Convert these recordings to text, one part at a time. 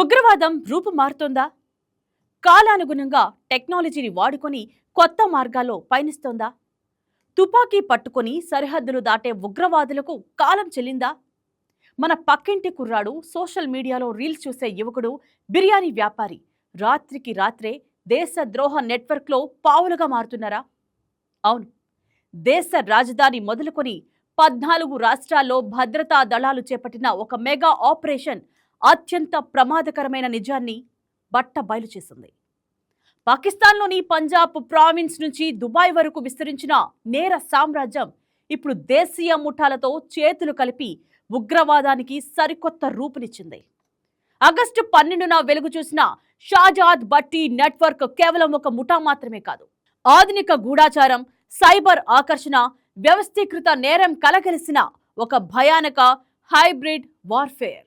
ఉగ్రవాదం రూపు మారుతోందా? కాలానుగుణంగా టెక్నాలజీని వాడుకొని కొత్త మార్గాల్లో పయనిస్తోందా? తుపాకీ పట్టుకొని సరిహద్దులు దాటే ఉగ్రవాదులకు కాలం చెల్లిందా? మన పక్కింటి కుర్రాడు, సోషల్ మీడియాలో రీల్స్ చూసే యువకుడు, బిర్యానీ వ్యాపారి రాత్రికి రాత్రే దేశద్రోహ నెట్వర్క్లో పావులుగా మారుతున్నారా? అవును, దేశ రాజధాని మొదలుకొని 14 రాష్ట్రాల్లో భద్రతా దళాలు చేపట్టిన ఒక మెగా ఆపరేషన్ అత్యంత ప్రమాదకరమైన నిజాన్ని బట్టబయలు చేసింది. పాకిస్తాన్లోని పంజాబ్ ప్రావిన్స్ నుంచి దుబాయ్ వరకు విస్తరించిన నేర సామ్రాజ్యం ఇప్పుడు దేశీయ ముఠాలతో చేతులు కలిపి ఉగ్రవాదానికి సరికొత్త రూపునిచ్చింది. ఆగస్టు 12న వెలుగు చూసిన షాజాద్ భట్టి నెట్వర్క్ కేవలం ఒక ముఠా మాత్రమే కాదు. ఆధునిక గూఢాచారం, సైబర్ ఆకర్షణ, వ్యవస్థీకృత నేరం కలగలిసిన ఒక భయానక హైబ్రిడ్ వార్ఫేర్.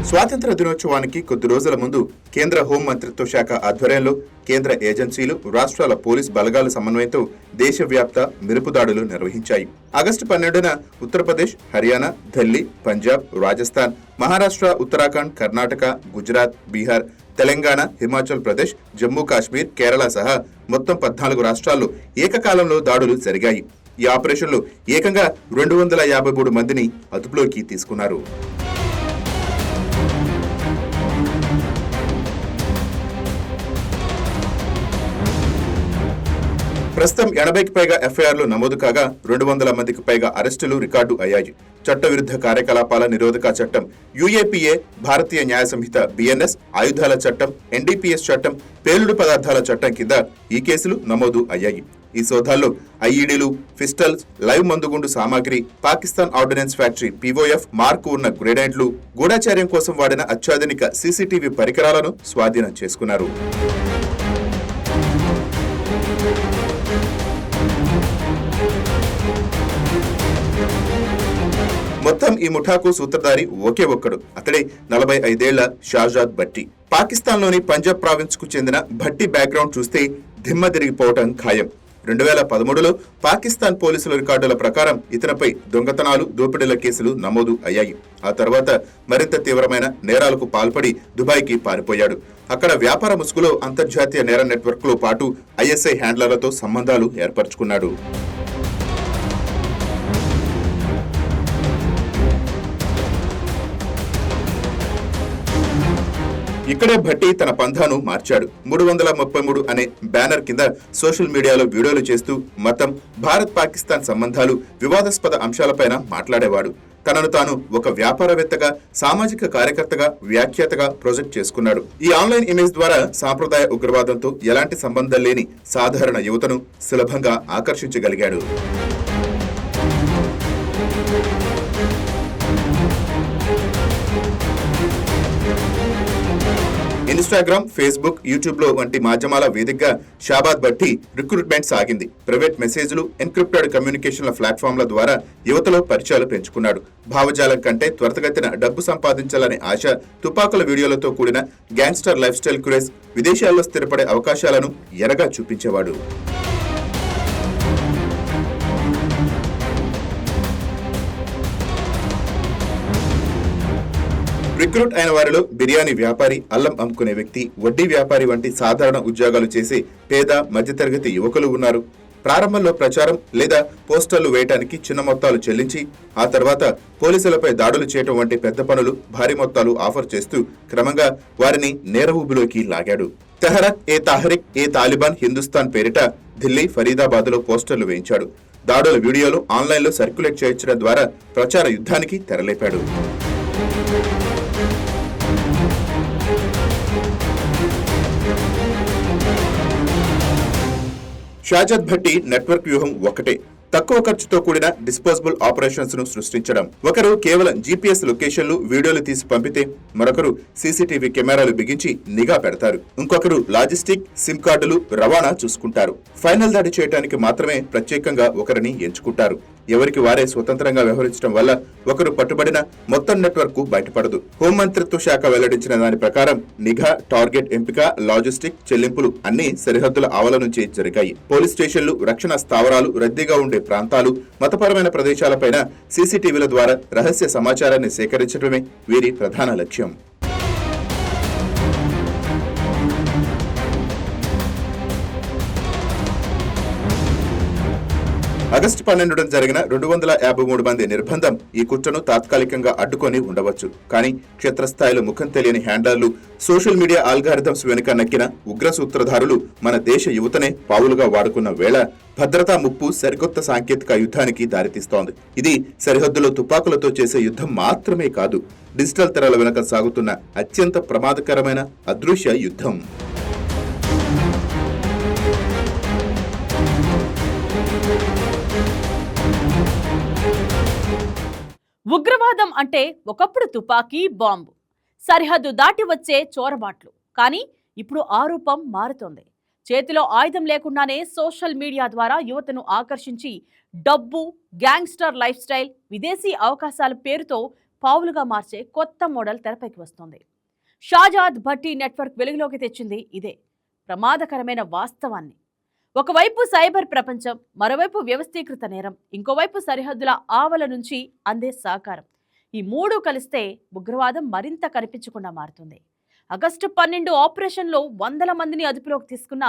స్వాతంత్ర దినోత్సవానికి కొద్ది రోజుల ముందు కేంద్ర హోం మంత్రిత్వ శాఖ ఆధ్వర్యంలో కేంద్ర ఏజెన్సీలు, రాష్ట్రాల పోలీస్ బలగాల సమన్వయంతో దేశవ్యాప్త మెరుపుదాడులు నిర్వహించాయి. ఆగస్టు 12న ఉత్తరప్రదేశ్, హర్యానా, ఢిల్లీ, పంజాబ్, రాజస్థాన్, మహారాష్ట్ర, ఉత్తరాఖండ్, కర్ణాటక, గుజరాత్, బీహార్, తెలంగాణ, హిమాచల్ ప్రదేశ్, జమ్మూ కాశ్మీర్, కేరళ సహా మొత్తం 14 రాష్ట్రాల్లో ఏకకాలంలో దాడులు జరిగాయి. ఈ ఆపరేషన్లో ఏకంగా 253 మందిని అదుపులోకి తీసుకున్నారు. ప్రస్తుతం 80కి పైగా ఎఫ్ఐఆర్లు నమోదు కాగా 200 మందికి పైగా అరెస్టులు రికార్డు అయ్యాయి. చట్టవిరుద్ధ కార్యకలాపాల నిరోధక చట్టం యుఏపీఏ, భారతీయ న్యాయ సంహిత బిఎన్ఎస్, ఆయుధాల చట్టం, ఎన్డీపీఎస్ చట్టం, పేలుడు పదార్థాల చట్టం కింద ఈ కేసులు నమోదు అయ్యాయి. ఈ సోదాల్లో ఐఈడీలు, పిస్టల్స్, లైవ్ మందుగుండు సామాగ్రి, పాకిస్తాన్ ఆర్డినెన్స్ ఫ్యాక్టరీ పీఓఎఫ్ మార్కు ఉన్న గ్రెనైడ్లు, గూఢాచార్యం కోసం వాడిన అత్యాధునిక సీసీటీవీ పరికరాలను స్వాధీనం చేసుకున్నారు. మొత్తం ఈ ముఠాకు సూత్రధారి ఒకే ఒక్కడు. అతడే 45 ఏళ్ల షాజాద్ భట్టి. పాకిస్తాన్లోని పంజాబ్ ప్రావిన్స్ కు చెందిన భట్టి బ్యాక్గ్రౌండ్ చూస్తే దిమ్మ తిరిగిపోవటం ఖాయం. 2013లో పాకిస్తాన్ పోలీసుల రికార్డుల ప్రకారం ఇతనిపై దొంగతనాలు, దోపిడీల కేసులు నమోదు అయ్యాయి. ఆ తర్వాత మరింత తీవ్రమైన నేరాలకు పాల్పడి దుబాయ్కి పారిపోయాడు. అక్కడ వ్యాపార ముసుగులో అంతర్జాతీయ నేర నెట్వర్క్ లో పాటు ఐఎస్ఐ హ్యాండ్లర్లతో సంబంధాలు ఏర్పరచుకున్నాడు. ఇక్కడే భట్టి తన పంథాను మార్చాడు. 333 అనే బ్యానర్ కింద సోషల్ మీడియాలో వీడియోలు చేస్తూ మతం, భారత్ పాకిస్తాన్ సంబంధాలు, వివాదాస్పద అంశాలపైన మాట్లాడేవాడు. తనను తాను ఒక వ్యాపారవేత్తగా, సామాజిక కార్యకర్తగా, వ్యాఖ్యాతగా ప్రొజెక్ట్ చేసుకున్నాడు. ఈ ఆన్లైన్ ఇమేజ్ ద్వారా సాంప్రదాయ ఉగ్రవాదంతో ఎలాంటి సంబంధం లేని సాధారణ యువతను సులభంగా ఆకర్షించగలిగాడు. ఇన్స్టాగ్రామ్, ఫేస్బుక్, యూట్యూబ్ లో వంటి మాధ్యమాల వేదికగా షాబాద్ భట్టి రిక్రూట్మెంట్ సాగింది. ప్రైవేట్ మెసేజ్లు, ఎన్క్రిప్టెడ్ కమ్యూనికేషన్ల ప్లాట్ఫామ్ల ద్వారా యువతలో పరిచయాలు పెంచుకున్నాడు. భావజాలం కంటే త్వరితగతిన డబ్బు సంపాదించాలనే ఆశ, తుపాకుల వీడియోలతో కూడిన గ్యాంగ్స్టర్ లైఫ్ స్టైల్ క్రేజ్, విదేశాల్లో స్థిరపడే అవకాశాలను ఎరగా చూపించేవాడు. రిక్రూట్ అయిన వారిలో బిర్యానీ వ్యాపారి, అల్లం అమ్ముకునే వ్యక్తి, వడ్డీ వ్యాపారి వంటి సాధారణ ఉద్యోగాలు చేసే పేద, మధ్యతరగతి యువకులు ఉన్నారు. ప్రారంభంలో ప్రచారం లేదా పోస్టర్లు వేయటానికి చిన్న మొత్తాలు చెల్లించి ఆ తర్వాత పోలీసులపై దాడులు చేయటం వంటి పెద్ద పనులు, భారీ మొత్తాలు ఆఫర్ చేస్తూ క్రమంగా వారిని నేర ఊబిలోకి లాగాడు. తెహరక్ ఏ తాహరిక్ ఏ తాలిబాన్ హిందుస్థాన్ పేరిట ఢిల్లీ, ఫరీదాబాద్ లో పోస్టర్లు వేయించాడు. దాడుల వీడియోలు ఆన్లైన్లో సర్క్యులేట్ చేయించడం ద్వారా ప్రచార యుద్ధానికి తెరలేపాడు. షాజాద్ భట్టి నెట్వర్క్ వ్యూహం ఒకటే, తక్కువ ఖర్చుతో కూడిన డిస్పోజబుల్ ఆపరేషన్స్ ను సృష్టించడం. ఒకరు కేవలం జీపీఎస్ లొకేషన్లు, వీడియోలు తీసి పంపితే మరొకరు సీసీటీవీ కెమెరాలు బిగించి నిఘా పెడతారు. ఇంకొకరు లాజిస్టిక్, సిమ్ కార్డులు, రవాణా చూసుకుంటారు. ఫైనల్ దాడి చేయడానికి మాత్రమే ప్రత్యేకంగా ఒకరిని ఎంచుకుంటారు. ఎవరికి వారే స్వతంత్రంగా వ్యవహరించడం వల్ల ఒకరు పట్టుబడిన మొత్తం నెట్వర్క్ బయటపడదు. హోంమంత్రిత్వ శాఖ వెల్లడించిన దాని ప్రకారం నిఘా, టార్గెట్ ఎంపిక, లాజిస్టిక్, చెల్లింపులు అన్ని సరిహద్దుల ఆవల నుంచి జరిగాయి. పోలీస్ స్టేషన్లు, రక్షణ స్థావరాలు, రద్దీగా ఉండే ప్రాంతాలు, మతపరమైన ప్రదేశాలపైన సీసీటీవీల ద్వారా రహస్య సమాచారాన్ని సేకరించడమే వీరి ప్రధాన లక్ష్యం. ఆగస్టు 12న జరిగిన 253 మంది నిర్బంధం ఈ కుట్రను తాత్కాలికంగా అడ్డుకొని ఉండవచ్చు. కానీ క్షేత్రస్థాయిలో ముఖం తెలియని హ్యాండర్లు, సోషల్ మీడియా ఆల్గారిథమ్స్ వెనుక నక్కిన ఉగ్ర సూత్రధారులు మన దేశ యువతనే పావులుగా వాడుకున్న వేళ భద్రతా ముప్పు సరికొత్త సాంకేతిక యుద్ధానికి దారితీస్తోంది. ఇది సరిహద్దులో తుపాకులతో చేసే యుద్ధం మాత్రమే కాదు, డిజిటల్ తెరల వెనుక సాగుతున్న అత్యంత ప్రమాదకరమైన అదృశ్య యుద్ధం. ఉగ్రవాదం అంటే ఒకప్పుడు తుపాకీ, బాంబు, సరిహద్దు దాటి వచ్చే చోరబాట్లు. కానీ ఇప్పుడు ఆ రూపం మారుతోంది. చేతిలో ఆయుధం లేకుండానే సోషల్ మీడియా ద్వారా యువతను ఆకర్షించి డబ్బు, గ్యాంగ్స్టర్ లైఫ్ స్టైల్, విదేశీ అవకాశాల పేరుతో పావులుగా మార్చే కొత్త మోడల్ తెరపైకి వస్తోంది. షాజాద్ భట్టి నెట్వర్క్ వెలుగులోకి తెచ్చింది ఇదే ప్రమాదకరమైన వాస్తవాన్ని. ఒకవైపు సైబర్ ప్రపంచం, మరోవైపు వ్యవస్థీకృత నేరం, ఇంకోవైపు సరిహద్దుల ఆవల నుంచి అందే సహకారం. ఈ మూడు కలిస్తే ఉగ్రవాదం మరింత కనిపించకుండా మారుతుంది. ఆగస్టు 12 ఆపరేషన్లో 100 మందిని అదుపులోకి తీసుకున్న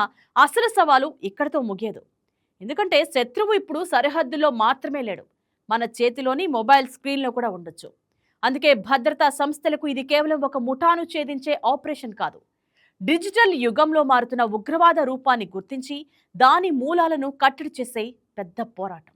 అసలు సవాలు ఇక్కడితో ముగియదు. ఎందుకంటే శత్రువు ఇప్పుడు సరిహద్దుల్లో మాత్రమే లేడు, మన చేతిలోని మొబైల్ స్క్రీన్లో కూడా ఉండొచ్చు. అందుకే భద్రతా సంస్థలకు ఇది కేవలం ఒక ముఠాను ఛేదించే ఆపరేషన్ కాదు, డిజిటల్ యుగంలో మారుతున్న ఉగ్రవాద రూపాన్ని గుర్తించి దాని మూలాలను కట్టడి చేసే పెద్ద పోరాటం.